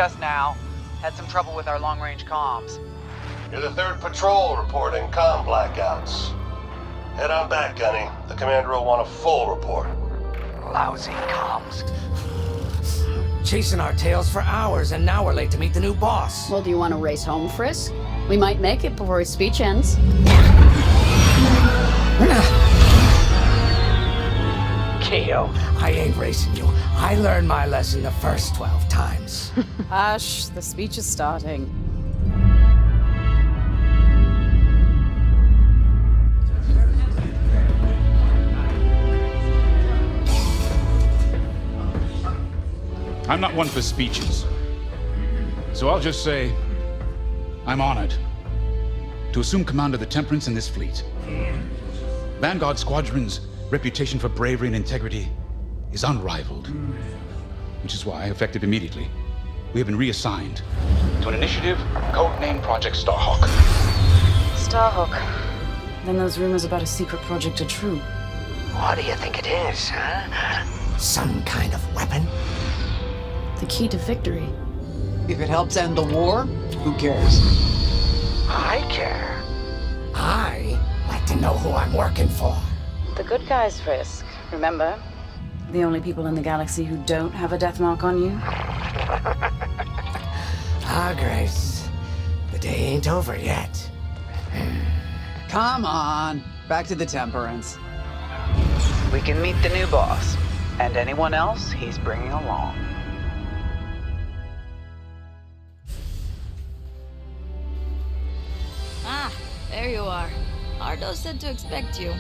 us now. Had some trouble with our long-range comms. You're the 3rd patrol reporting comm blackouts. Head on back, Gunny. The commander will want a full report. Lousy comms. Chasing our tails for hours, and now we're late to meet the new boss. Well, do you want to race home, Frisk? We might make it before his speech ends. Keo, I ain't racing you. I learned my lesson the first 12 times. Hush, the speech is starting. I'm not one for speeches. So I'll just say, I'm honored to assume command of the Temperance in this fleet. Vanguard Squadron's reputation for bravery and integrity is unrivaled. Which is why, effective immediately, we have been reassigned to an initiative codenamed Project Starhawk. Starhawk. Then those rumors about a secret project are true. What do you think it is, huh? Some kind of weapon? The key to victory. If it helps end the war, who cares? I care. I like to know who I'm working for. The good guys, Frisk. Remember? The only people in the galaxy who don't have a death mark on you? Grace. The day ain't over yet. Come on, back to the Temperance. We can meet the new boss, and anyone else he's bringing along. Ah, there you are. Ardo said to expect you.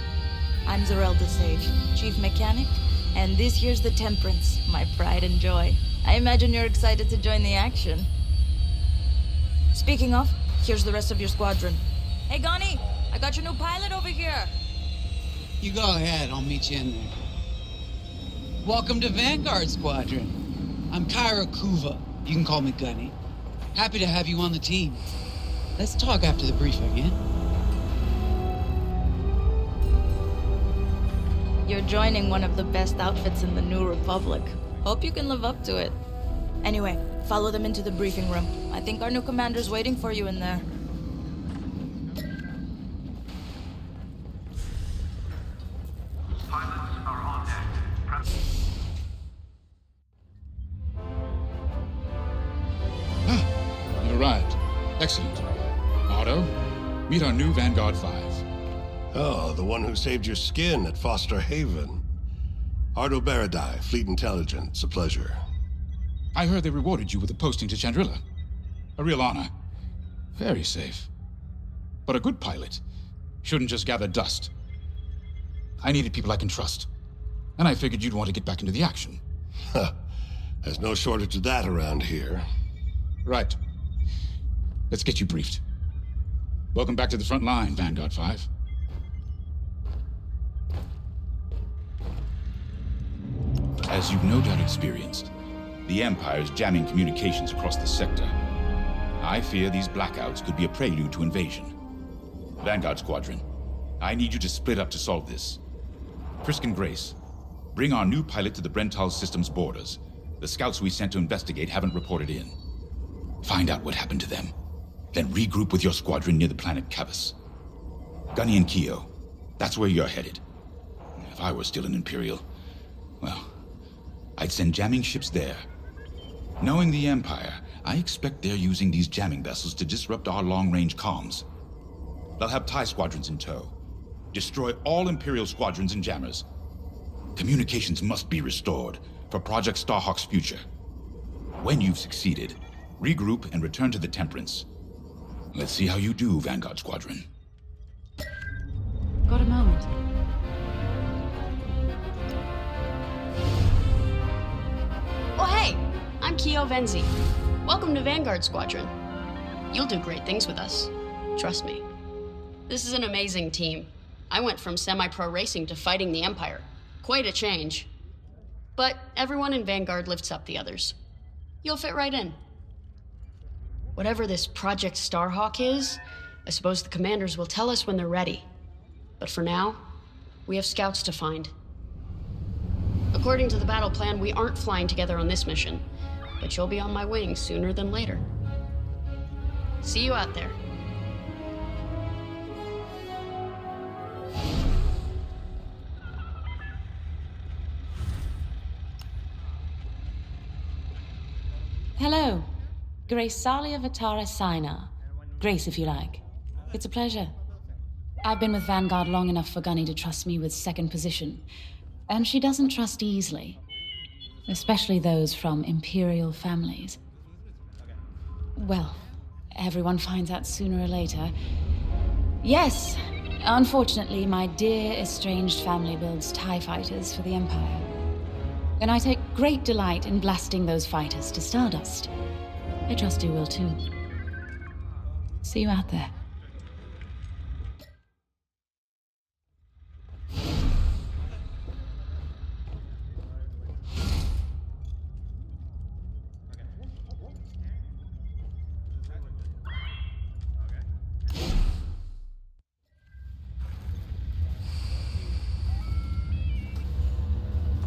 I'm Zarelda Sage, Chief Mechanic, and this here's the Temperance, my pride and joy. I imagine you're excited to join the action. Speaking of, here's the rest of your squadron. Hey, Gonnie, I got your new pilot over here. You go ahead, I'll meet you in there. Welcome to Vanguard Squadron. I'm Kyra Kuva. You can call me Gunny. Happy to have you on the team. Let's talk after the briefing, yeah? You're joining one of the best outfits in the New Republic. Hope you can live up to it. Anyway, follow them into the briefing room. I think our new commander's waiting for you in there. Pilots are on deck. You arrived. Excellent. Otto, meet our new Vanguard 5. Oh, the one who saved your skin at Foster Haven. Ardo Baradai, Fleet Intelligence. A pleasure. I heard they rewarded you with a posting to Chandrila. A real honor. Very safe. But a good pilot shouldn't just gather dust. I needed people I can trust. And I figured you'd want to get back into the action. There's no shortage of that around here. Right. Let's get you briefed. Welcome back to the front line, Vanguard 5. As you've no doubt experienced, the Empire's jamming communications across the sector. I fear these blackouts could be a prelude to invasion. Vanguard Squadron, I need you to split up to solve this. Frisk and Grace, bring our new pilot to the Brental system's borders. The scouts we sent to investigate haven't reported in. Find out what happened to them. Then regroup with your squadron near the planet Cavus. Gunny and Keo, that's where you're headed. If I were still an Imperial, well, I'd send jamming ships there. Knowing the Empire, I expect they're using these jamming vessels to disrupt our long-range comms. They'll have TIE squadrons in tow. Destroy all Imperial squadrons and jammers. Communications must be restored for Project Starhawk's future. When you've succeeded, regroup and return to the Temperance. Let's see how you do, Vanguard Squadron. Got a moment. Oh hey, I'm Keo Venzi. Welcome to Vanguard Squadron. You'll do great things with us. Trust me. This is an amazing team. I went from semi-pro racing to fighting the Empire. Quite a change. But everyone in Vanguard lifts up the others. You'll fit right in. Whatever this Project Starhawk is, I suppose the commanders will tell us when they're ready. But for now, we have scouts to find. According to the battle plan, we aren't flying together on this mission. but you'll be on my wing sooner than later. See you out there. Hello. Grace Salia Vatara Sina. Grace, if you like. It's a pleasure. I've been with Vanguard long enough for Gunny to trust me with second position. And she doesn't trust easily. Especially those from Imperial families. Well, everyone finds out sooner or later. Yes, unfortunately, my dear estranged family builds TIE fighters for the Empire. And I take great delight in blasting those fighters to stardust. I trust you will too. See you out there.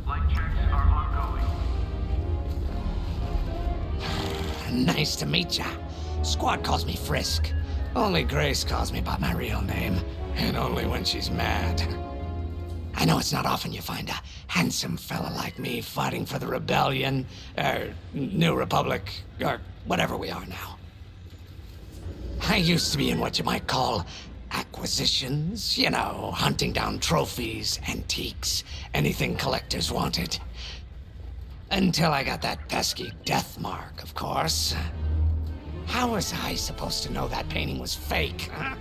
Flight checks are ongoing. Nice to meet ya. Squad calls me Frisk. Only Grace calls me by my real name, and only when she's mad. I know it's not often you find a handsome fella like me fighting for the Rebellion, or New Republic, or whatever we are now. I used to be in what you might call acquisitions, you know, hunting down trophies, antiques, anything collectors wanted. Until I got that pesky death mark, of course. How was I supposed to know that painting was fake, huh?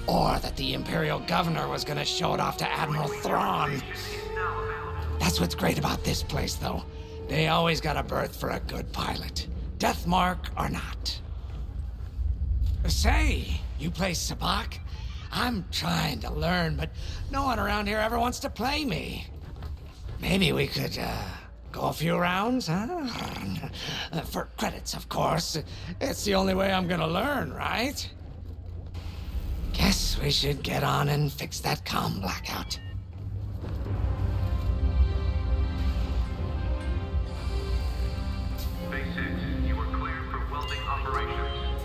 Or that the Imperial governor was gonna show it off to Admiral Thrawn? That's what's great about this place, though. They always got a berth for a good pilot. Death mark or not. Say, you play Sabak? I'm trying to learn, but no one around here ever wants to play me. Maybe we could, go a few rounds, huh? For credits, of course. It's the only way I'm gonna learn, right? Guess we should get on and fix that comm blackout. Base 6, you are cleared for welding operations.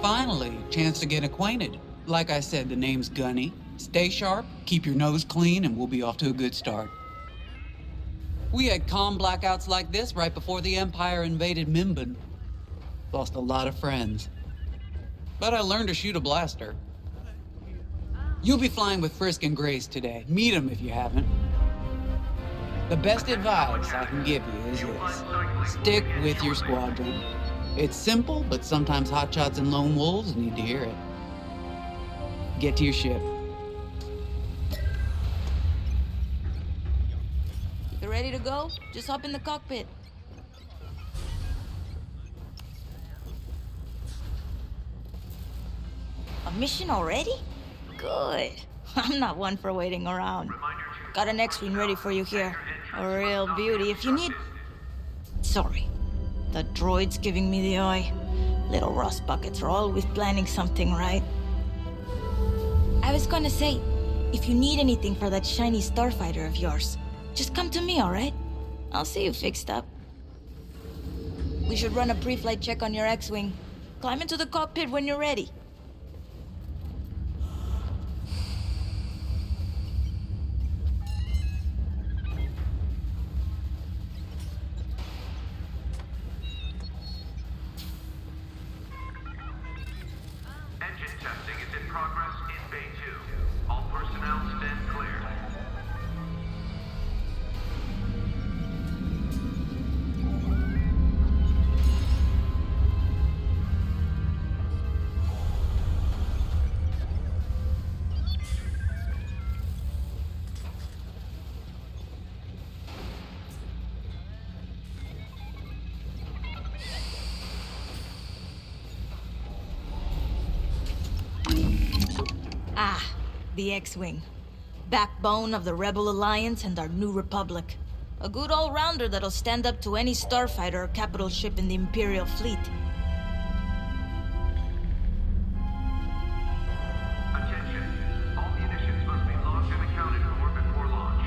Finally, chance to get acquainted. Like I said, the name's Gunny. Stay sharp, keep your nose clean, and we'll be off to a good start. We had comm blackouts like this right before the Empire invaded Mimban. Lost a lot of friends. But I learned to shoot a blaster. You'll be flying with Frisk and Grace today. Meet them if you haven't. The best advice I can give you is this. Stick with your squadron. It's simple, but sometimes hotshots and lone wolves need to hear it. Get to your ship. You ready to go? Just hop in the cockpit. A mission already? Good. I'm not one for waiting around. Got an X-wing ready for you here. A real beauty. If you need... Sorry. The droid's giving me the eye. Little rust buckets are always planning something, right? I was gonna say, if you need anything for that shiny starfighter of yours, just come to me, alright? I'll see you fixed up. We should run a pre-flight check on your X-wing. Climb into the cockpit when you're ready. Engine testing is in progress in Bay 2. All personnel stand clear. Ah, the X-Wing. Backbone of the Rebel Alliance and our new Republic. A good all-rounder that'll stand up to any starfighter or capital ship in the Imperial fleet. Attention. All munitions must be logged and accounted for before launch.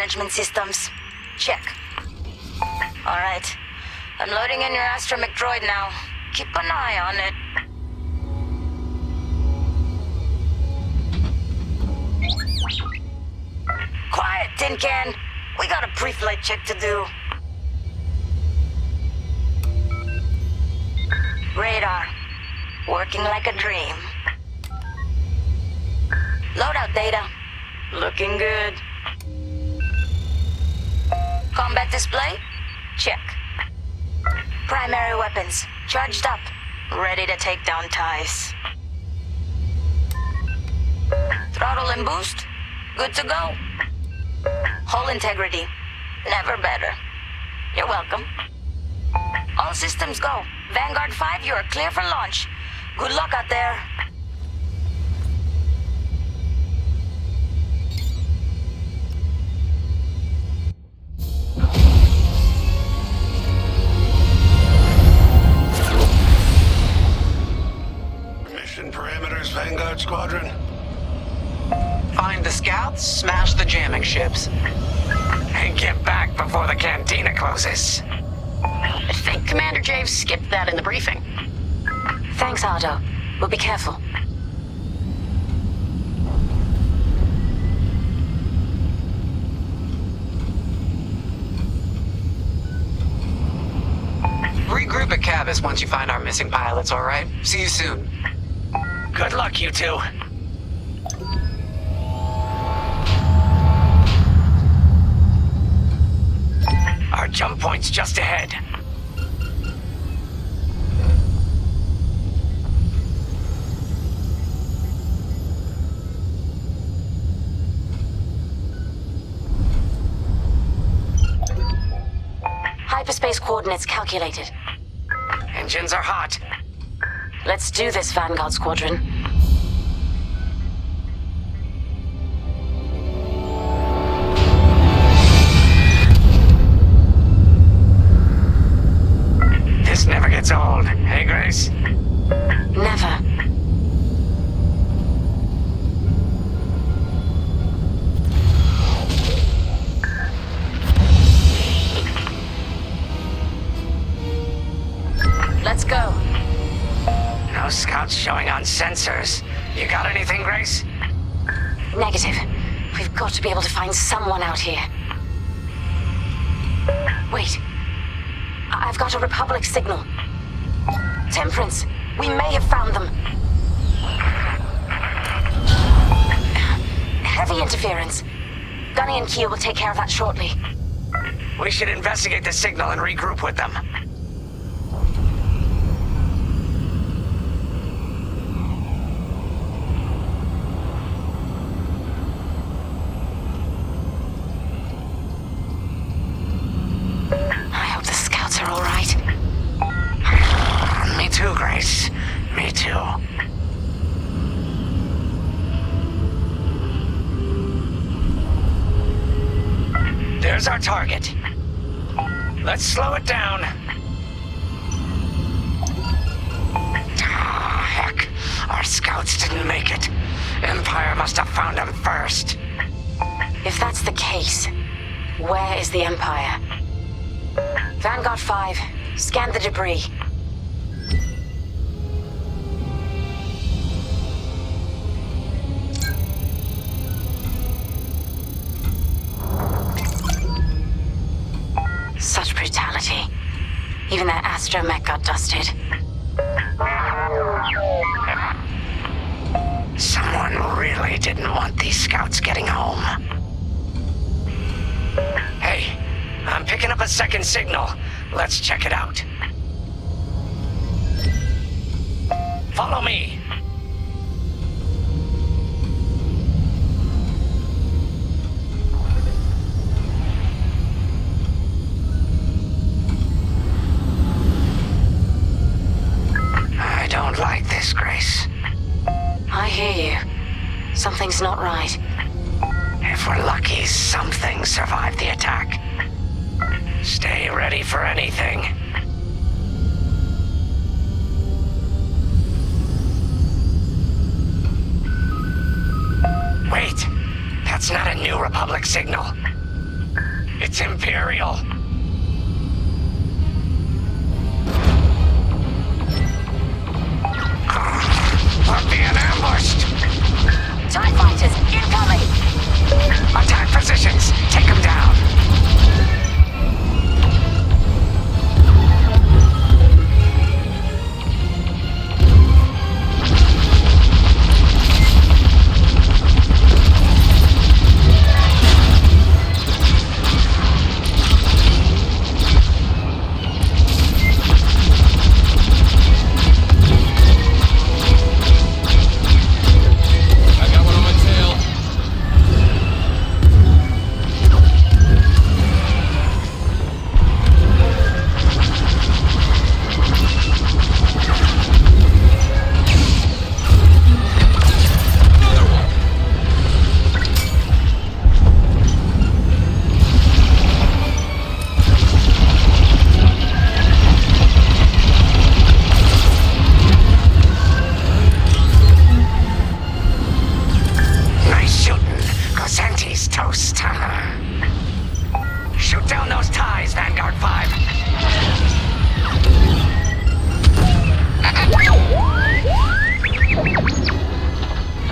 management systems. Check. Alright. I'm loading in your astromech droid now. Keep an eye on it. Quiet, Tin Can. We got a pre-flight check to do. Radar. Working like a dream. Loadout data. Looking good. Combat display? Check. Primary weapons. Charged up. Ready to take down ties. Throttle and boost? Good to go. Hull integrity. Never better. You're welcome. All systems go. Vanguard 5, you are clear for launch. Good luck out there. Mission parameters, Vanguard Squadron. Find the scouts, smash the jamming ships. And get back before the cantina closes. I think Commander Jave skipped that in the briefing. Thanks, Otto. We'll be careful. Regroup at Cabus once you find our missing pilots, all right? See you soon. Good luck, you two. Our jump point's just ahead. Hyperspace coordinates calculated. Engines are hot. Let's do this, Vanguard Squadron. This never gets old, hey, Grace? Never. Let's go. No scouts showing on sensors. You got anything, Grace? Negative. We've got to be able to find someone out here. Wait. I've got a Republic signal. Temperance, we may have found them. Heavy interference. Gunny and Keel will take care of that shortly. We should investigate the signal and regroup with them. I hope the scouts are all right. Me too, Grace. Me too. There's our target. Let's slow it down. Ah, heck. Our scouts didn't make it. Empire must have found them first. If that's the case, where is the Empire? Vanguard 5, scan the debris. Such brutality. Even that astromech got dusted. Someone really didn't want these scouts getting home. Hey, I'm picking up a second signal. Let's check it out. Follow me. I don't like this, Grace. I hear you. Something's not right. If we're lucky, something survived the attack. Stay ready for anything. Wait, that's not a New Republic signal. It's Imperial! We're being ambushed! TIE fighters, incoming! Attack positions! Take them down! Toast. Shoot down those ties, Vanguard 5.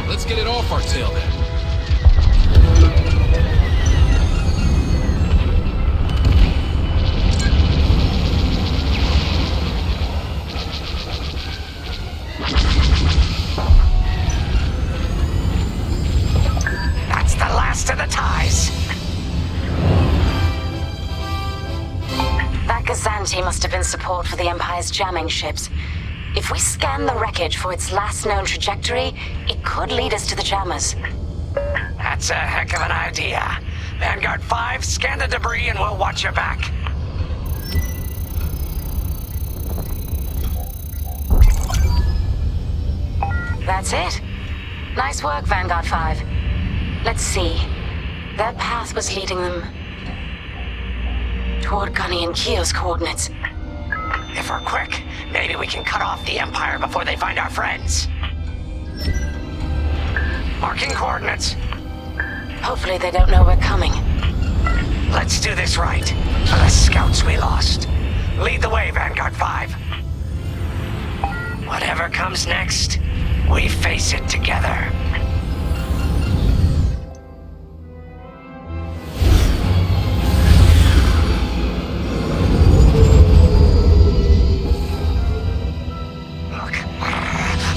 Let's get it off our tail then. That's the last of the ties. That Gazanti must have been support for the Empire's jamming ships. If we scan the wreckage for its last known trajectory, it could lead us to the jammers. That's a heck of an idea. Vanguard 5, scan the debris and we'll watch your back. That's it. Nice work, Vanguard 5. Let's see. Their path was leading them toward Gunny and Keo's coordinates. If we're quick, maybe we can cut off the Empire before they find our friends. Marking coordinates. Hopefully they don't know we're coming. Let's do this right, for the scouts we lost. Lead the way, Vanguard 5. Whatever comes next, we face it together. Look,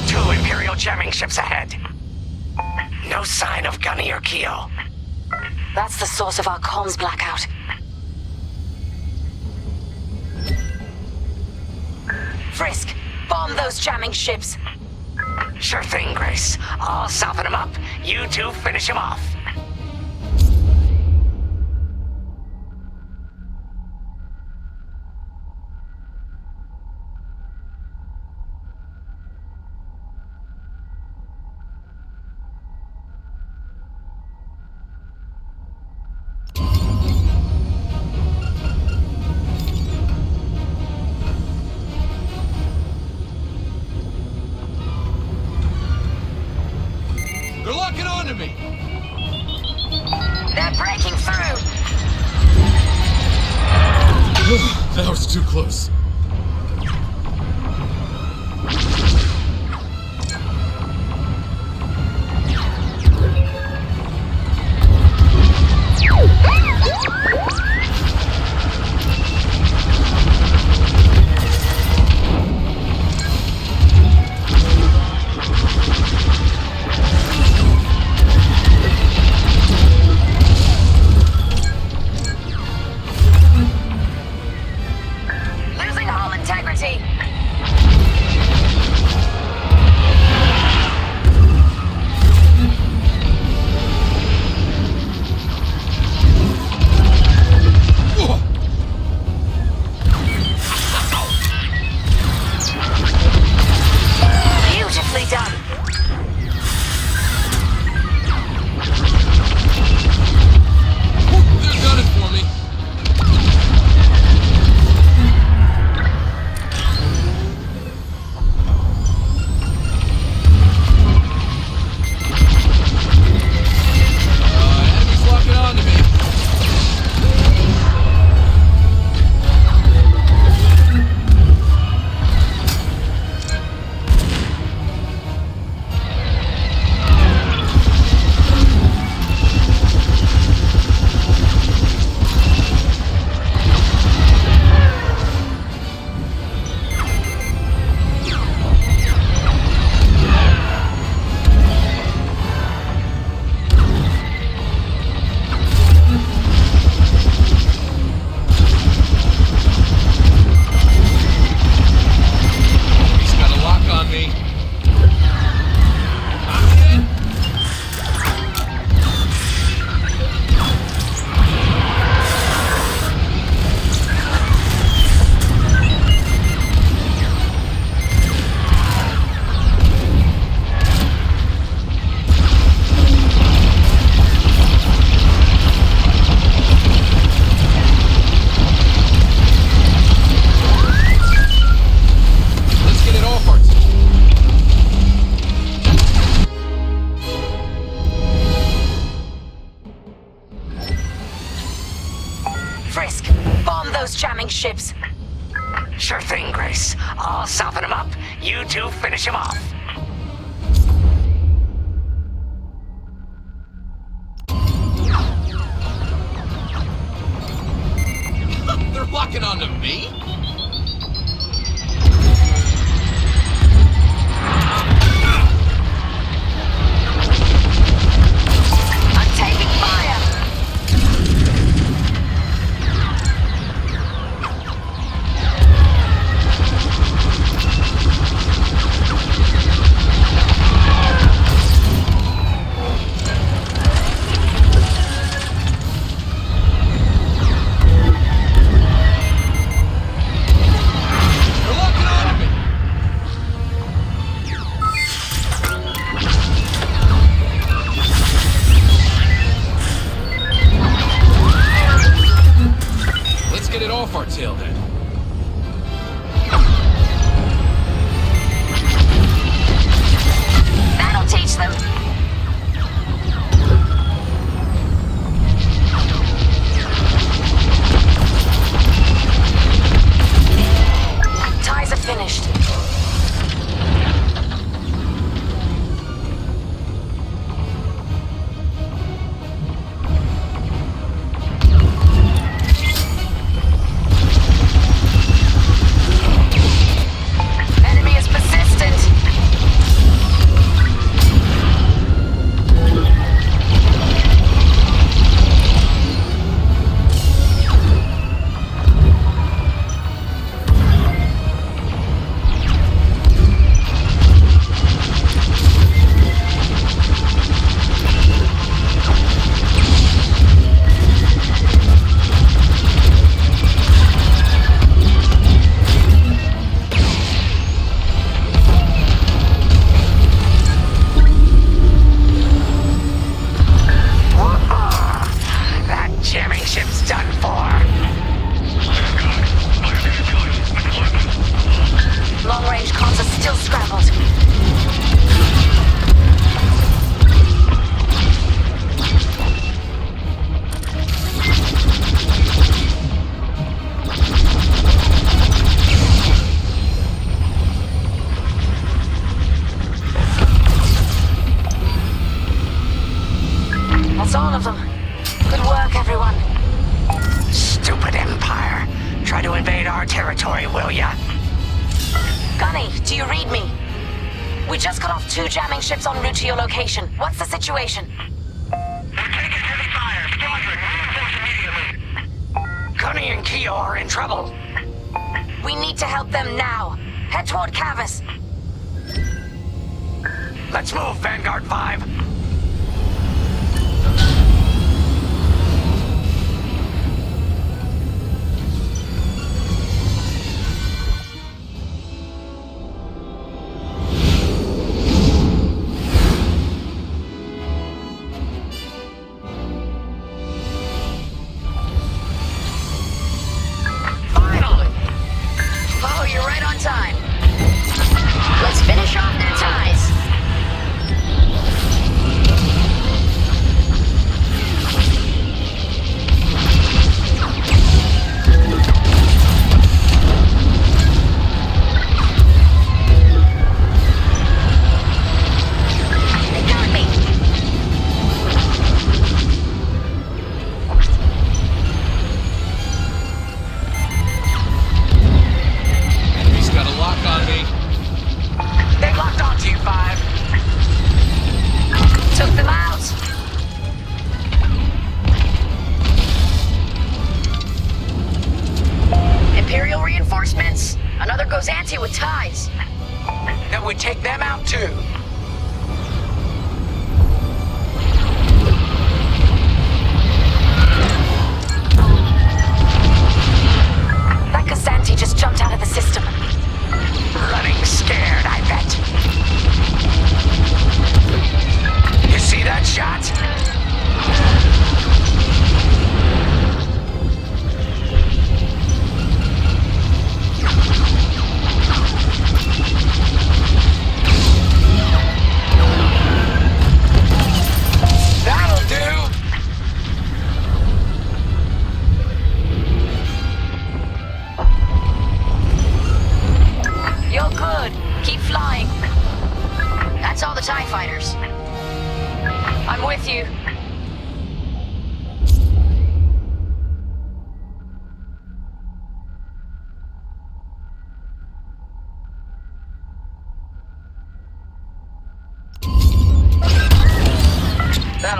2 Imperial jamming ships ahead. No sign of Gunny or Keo. That's the source of our comms blackout. Frisk, bomb those jamming ships. Sure thing, Grace. I'll soften him up. You two finish him off. They're locking onto me! They're breaking through! That was too close. Losing Frisk, bomb those jamming ships. Sure thing, Grace. I'll soften him up. You two finish him off. They're locking onto me? I'm taking fire! Get it off our tail then. That'll teach them. Ties are finished. That's all of them. Good work, everyone. Stupid Empire. Try to invade our territory, will ya? Gunny, do you read me? We just got off 2 jamming ships en route to your location. What's the situation? We're taking heavy fire. Squadron, reinforce immediately. Gunny and Keo are in trouble. We need to help them now. Head toward Cavus. Let's move, Vanguard 5. Imperial reinforcements. Another goes anti with ties. Then we take them out too. That Casanti just jumped out of the system. Running scared, I bet. You see that shot?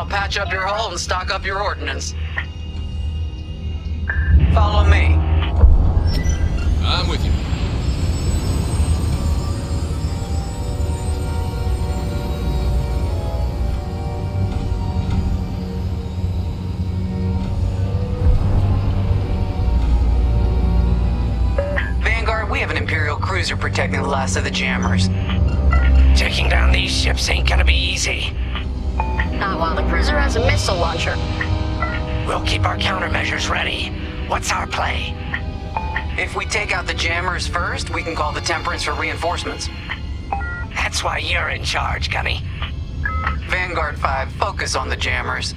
I'll patch up your hull and stock up your ordnance. Follow me. I'm with you. Vanguard, we have an Imperial cruiser protecting the last of the jammers. Taking down these ships ain't gonna be easy. Not while the cruiser has a missile launcher. We'll keep our countermeasures ready. What's our play? If we take out the jammers first, we can call the Temperance for reinforcements. That's why you're in charge, Gunny. Vanguard 5, focus on the jammers.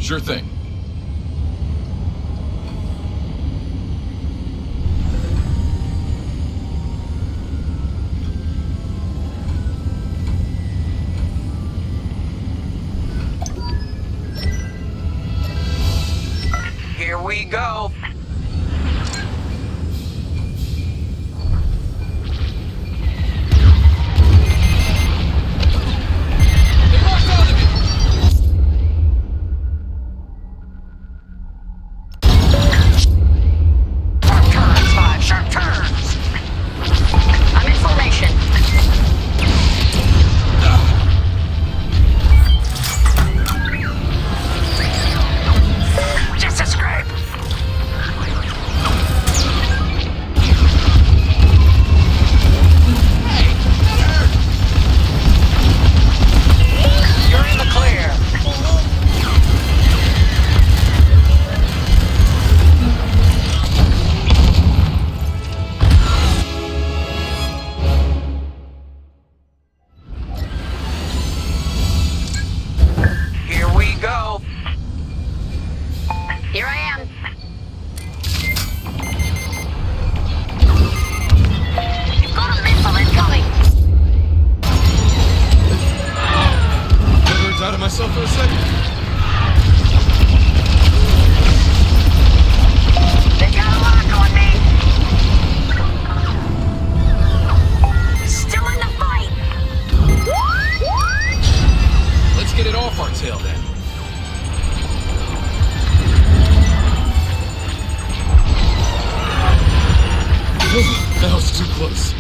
Sure thing. Here we go. They locked onto me! Sharp turns, 5. Sharp turns. I'm in formation. Just a scrape. You're in the clear. Here we go. Here I am. You've got a missile incoming. Never doubted myself for a second. They got a lock on me. Still in the fight. Let's get it off our tail then. That was too close.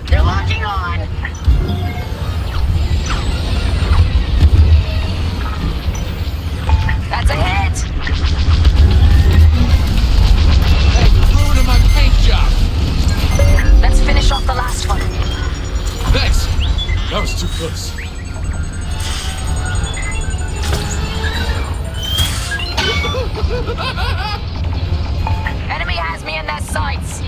They're locking on. That's a hit. Hey, you're ruining my paint job! Let's finish off the last one. Thanks! That was too close. Enemy has me in their sights.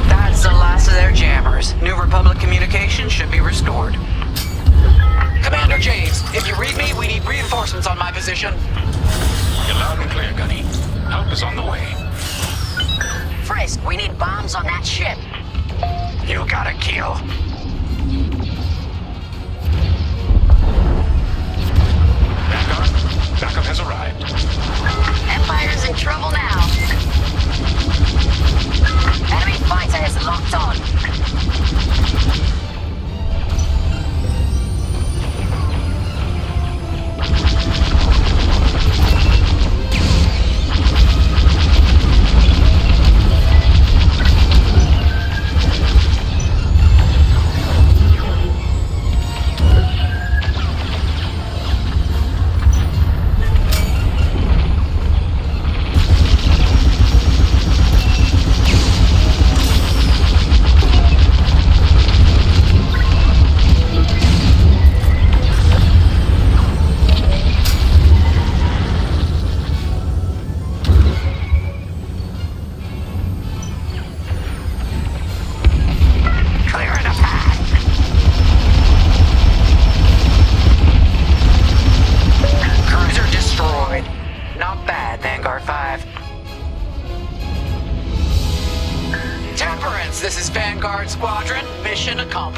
That's the last of their jammers. New Republic communication should be restored. Commander James, if you read me, we need reinforcements on my position. You're loud and clear, Gunny. Help is on the way. Frisk, we need bombs on that ship. You got a kill. Vanguard, backup has arrived. Empire's in trouble now. Enemy fighter is locked on.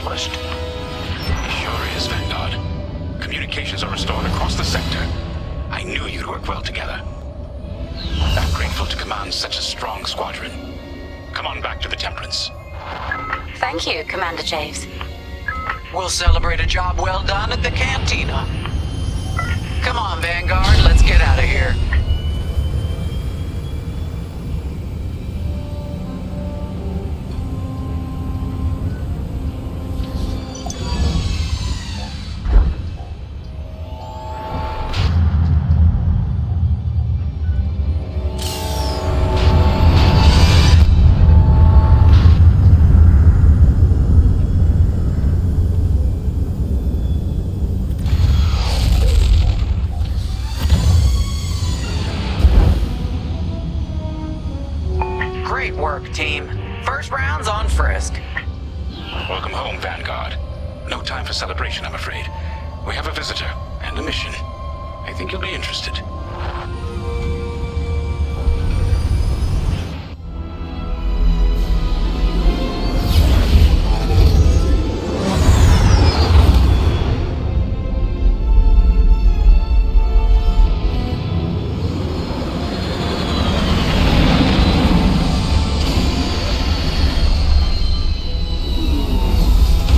accomplished. Sure is, Vanguard. Communications are restored across the sector. I knew you'd work well together. I'm grateful to command such a strong squadron. Come on back to the Temperance. Thank you, Commander Javes. We'll celebrate a job well done at the cantina. Come on, Vanguard, let's get out of here. Great work, team. First round's on Frisk. Welcome home, Vanguard. No time for celebration, I'm afraid. We have a visitor and a mission. I think you'll be interested.